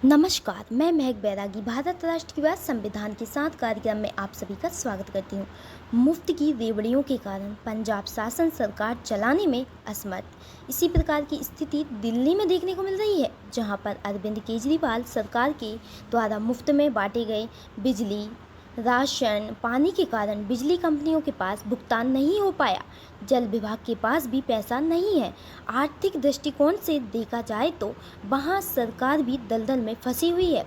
नमस्कार, मैं महक बैरागी भारत राष्ट्र की बात संविधान के साथ कार्यक्रम में आप सभी का स्वागत करती हूँ। मुफ्त की रेवड़ियों के कारण पंजाब शासन सरकार चलाने में असमर्थ। इसी प्रकार की स्थिति दिल्ली में देखने को मिल रही है, जहाँ पर अरविंद केजरीवाल सरकार के द्वारा मुफ्त में बांटे गए बिजली, राशन, पानी के कारण बिजली कंपनियों के पास भुगतान नहीं हो पाया। जल विभाग के पास भी पैसा नहीं है। आर्थिक दृष्टिकोण से देखा जाए तो वहाँ सरकार भी दलदल में फंसी हुई है।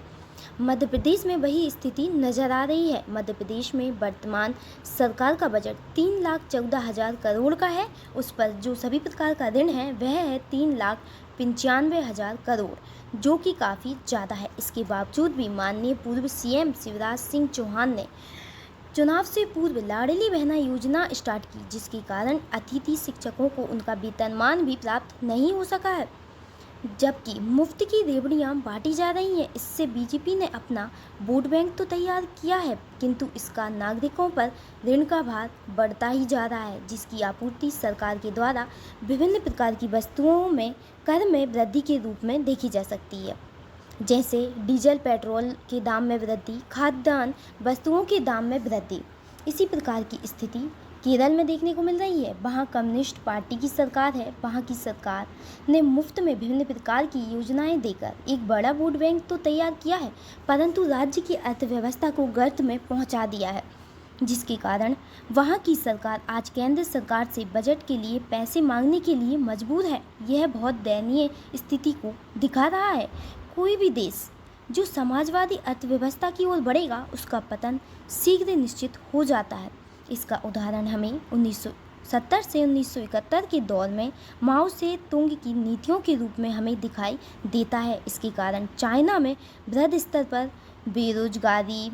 मध्य प्रदेश में वही स्थिति नजर आ रही है। मध्य प्रदेश में वर्तमान सरकार का बजट 3,14,000 करोड़ का है। उस पर जो सभी प्रकार का ऋण है वह है 3,95,000 करोड़, जो कि काफ़ी ज़्यादा है। इसके बावजूद भी माननीय पूर्व सीएम शिवराज सिंह चौहान ने चुनाव से पूर्व लाडली बहना योजना स्टार्ट की, जिसके कारण अतिथि शिक्षकों को उनका वेतनमान भी प्राप्त नहीं हो सका है, जबकि मुफ्त की रेवड़ियां बांटी जा रही हैं। इससे बीजेपी ने अपना वोट बैंक तो तैयार किया है, किंतु इसका नागरिकों पर ऋण का भार बढ़ता ही जा रहा है, जिसकी आपूर्ति सरकार के द्वारा विभिन्न प्रकार की वस्तुओं में कर में वृद्धि के रूप में देखी जा सकती है, जैसे डीजल पेट्रोल के दाम में वृद्धि, खाद्यान्न वस्तुओं के दाम में वृद्धि। इसी प्रकार की स्थिति केरल में देखने को मिल रही है। वहाँ कम्युनिस्ट पार्टी की सरकार है। वहाँ की सरकार ने मुफ्त में विभिन्न प्रकार की योजनाएं देकर एक बड़ा वोट बैंक तो तैयार किया है, परंतु राज्य की अर्थव्यवस्था को गर्त में पहुँचा दिया है, जिसके कारण वहाँ की सरकार आज केंद्र सरकार से बजट के लिए पैसे मांगने के लिए मजबूर है। यह बहुत दयनीय स्थिति को दिखा रहा है। कोई भी देश जो समाजवादी अर्थव्यवस्था की ओर बढ़ेगा, उसका पतन शीघ्र निश्चित हो जाता है। इसका उदाहरण हमें 1970 से 1971 के दौर में माओ से तुंग की नीतियों के रूप में हमें दिखाई देता है। इसके कारण चाइना में बृहद स्तर पर बेरोजगारी,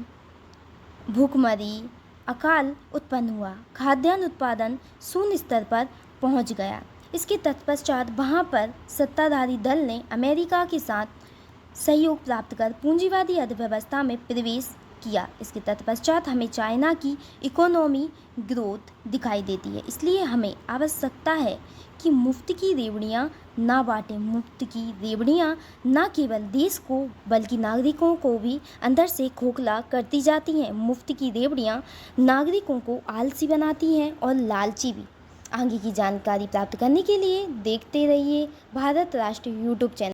भूखमरी, अकाल उत्पन्न हुआ, खाद्यान्न उत्पादन शून्य स्तर पर पहुंच गया। इसके तत्पश्चात वहां पर सत्ताधारी दल ने अमेरिका के साथ सहयोग प्राप्त कर पूंजीवादी अर्थव्यवस्था में प्रवेश किया। इसके तत्पश्चात हमें चाइना की इकोनॉमी ग्रोथ दिखाई देती है। इसलिए हमें आवश्यकता है कि मुफ्त की रेवड़ियाँ ना बांटें। मुफ्त की रेवड़ियाँ न केवल देश को बल्कि नागरिकों को भी अंदर से खोखला करती जाती हैं। मुफ्त की रेवड़ियाँ नागरिकों को आलसी बनाती हैं और लालची भी। आगे की जानकारी प्राप्त करने के लिए देखते रहिए भारत राष्ट्र यूट्यूब चैनल।